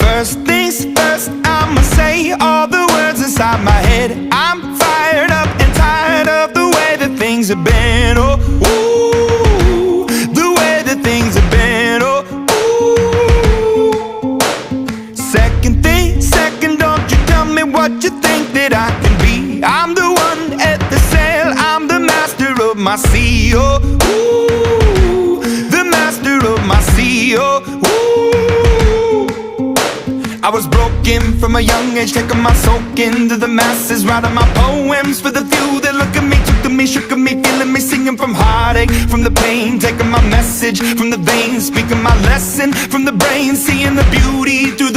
First things first, I'ma say all the words inside my head. I'm fired up and tired of the way that things have been. Oh, ooh, the way that things have been. Oh, ooh. Second thing, second, don't you tell me what you think that I can be. I'm the one at the sail, I'm the master of my sea. Oh, ooh, the master of my sea. Oh, ooh. I was broken from a young age, taking my soak into the masses, writing my poems for the few that look at me, took to me, shook at me, feeling me, singing from heartache, from the pain, taking my message from the veins, speaking my lesson from the brain, seeing the beauty through